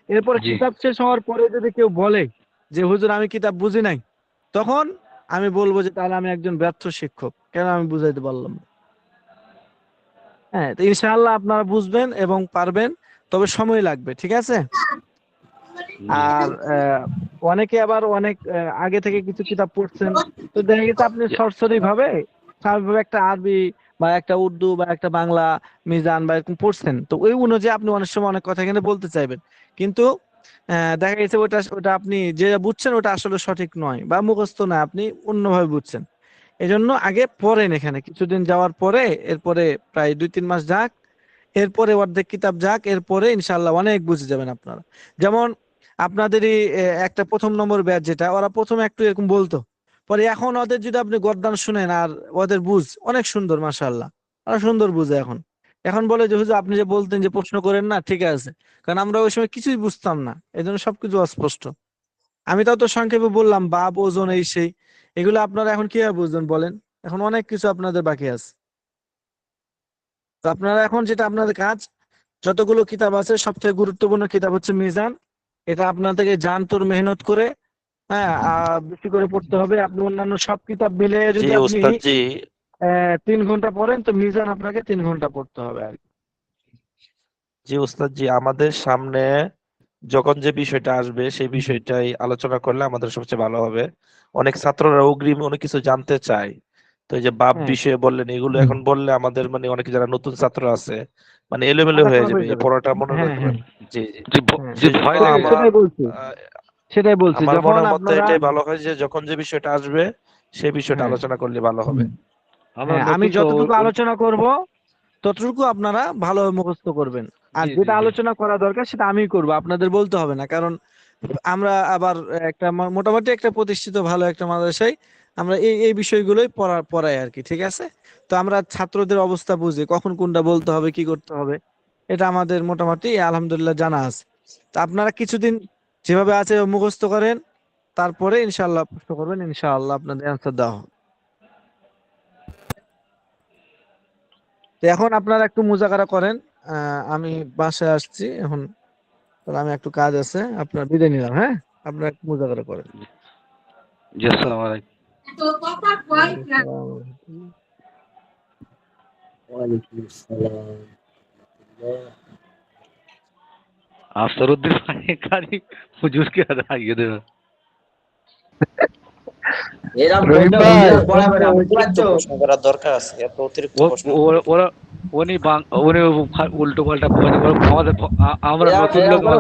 এরপরে জি। কিতাব শেষ হওয়ার পরে যদি কেউ বলে যে হুজুর আমি কিতাব বুঝি নাই, তখন আমি বলবো যে তাহলে আমি একজন ব্যর্থ শিক্ষক, কেন আমি বুঝাইতে পারলাম না। হ্যাঁ, তো ইনশাআল্লাহ আপনারা বুঝবেন এবং পারবেন, তবে সময় লাগবে, ঠিক আছে? আর অনেকে আবার অনেক আগে থেকে কিছু কিতাব পড়ছেন, তো দেখা গেছে আপনি সরাসরি ভাবে স্বাভাবিকভাবে একটা আরবি বা একটা উর্দু বা একটা বাংলা মিজান বা এরকম পড়ছেন, তো ওই অনুযায়ী আপনি অনেক সময় অনেক কথা এখানে বলতে চাইবেন, কিন্তু দেখা গেছে ওটা আপনি যে বুঝছেন ওটা আসলে সঠিক নয় বা মুখস্থ না, আপনি অন্যভাবে বুঝছেন। এজন্য আগে পড়েন, এখানে কিছুদিন যাওয়ার পরে, এরপরে প্রায় 2-3 মাস যাক, এরপরে অর্ধেক কিতাব যাক, এরপরে ইনশাআল্লাহ অনেক বুঝে যাবেন আপনারা। যেমন আপনাদেরই একটা 1ম নম্বর ব্যাচ, যেটা ওরা প্রথমে একটু এরকম বলতো, পরে এখন ওদের যদি আপনি গদ্দান শুনেন, আর ওদের বুঝ অনেক সুন্দর, মাশাআল্লাহ, ওরা সুন্দর বুঝে এখন। এখন বলে যে হুজুর আপনি যে বলতেন যে প্রশ্ন করেন না, ঠিক আছে, কারণ আমরা ওই সময় কিছুই বুঝতাম না, এজন্য সবকিছু অস্পষ্ট। আমি তো সংক্ষেপে বললাম, বাপ, ওজন, এই সেই, এগুলো আপনারা এখন কিভাবে বুঝবেন বলেন? এখন অনেক কিছু আপনাদের বাকি আছে। তো আপনারা এখন যেটা আপনাদের কাজ, যতগুলো কিতাব আছে সবথেকে গুরুত্বপূর্ণ কিতাব হচ্ছে মিজান। এটা আপনাদেরকে জান তোর মেহনত করে, হ্যাঁ, বেশি করে পড়তে হবে। আপনি অন্যান্য সব কিতাব মিলে জি যদি আপনি ওস্তাদ জি 3 ঘন্টা পড়েন, তো মিজান আপনাকে 3 ঘন্টা পড়তে হবে আর কি। জি ওস্তাদ জি, আমাদের সামনে যখন যে বিষয়টা আসবে সেই বিষয়টাই আলোচনা করলে আমাদের সবচেয়ে ভালো হবে। অনেক ছাত্ররা অগ্রিম অনেক কিছু জানতে চায়, তো এই যে বাপ হ্যাঁ, বিষয়ে বললেন, এগুলো এখন বললে আমাদের মানে অনেক যারা নতুন ছাত্র আছে মানে এলোমেলো মাথা হয়ে খারাপ যাবে, হয়ে এই যাবে। পড়াটা মনে হ্যাঁ, রাখতে হ্যাঁ, পারবে। জি জি, যে হ্যাঁ, যে সেজন্য ভয়টা আমার সেটাই বলছি, আহ, সেটাই বলছি। আমার যখন মনে মতে আপনারা, এটাই ভালো হয় যে যখন যে বিষয়টা আসবে সেই বিষয়টা হ্যাঁ, আলোচনা করলে ভালো হবে। আমরা হ্যাঁ, আমি নতুন তো যতটুকু আলোচনা করব ততটুকু আপনারা ভালোভাবে মুখস্থ করবেন, আর জি জি যেটা জি আলোচনা করা দরকার সেটা আমি করব, আপনাদের বলতে হবে না। কারণ আমরা আবার একটা মোটামুটি একটা প্রতিষ্ঠিত ভালো একটা মাদ্রাসায় আমরা এই বিষয়গুলোই পড়াই আর কি, ঠিক আছে? তো আমরা ছাত্রদের অবস্থা বুঝি, কখন কোনটা বলতে হবে, কি করতে হবে, এটা আমাদের মোটামুটি আলহামদুলিল্লাহ জানা আছে। তো আপনারা কিছুদিন যেভাবে আছে মুখস্থ করেন, তারপরে ইনশাআল্লাহ প্রশ্ন করবেন, ইনশাআল্লাহ আপনাদের অ্যান্সার দেওয়া হবে। তো এখন আপনারা একটু মুজাকারা করেন, আমি বাসায় আসছি এখন, তাহলে আমি একটু কাজ আছে, আপনার বিদায় নিলাম। হ্যাঁ, আপনারা একটু মুজাকারা করেন। জি, আসসালামু আলাইকুম। ওয়ালাইকুম আসসালাম। ওয়ালাইকুম আসসালাম। আফসরউদ্দিন ভাই গাড়ি হুজুরকে আইয়ে দেবে। এরকম রহিম করলে ভাই, হুজুর পড়াবে না, বুঝতে অতিরিক্ত পারছো? প্রশ্ন করার দরকার আছে, এত অতিরিক্ত ও প্রশ্ন ও- ওরা উনি উনি উল্টো পাল্টা আমাদের আমরা নতুন এরকম লোক, করে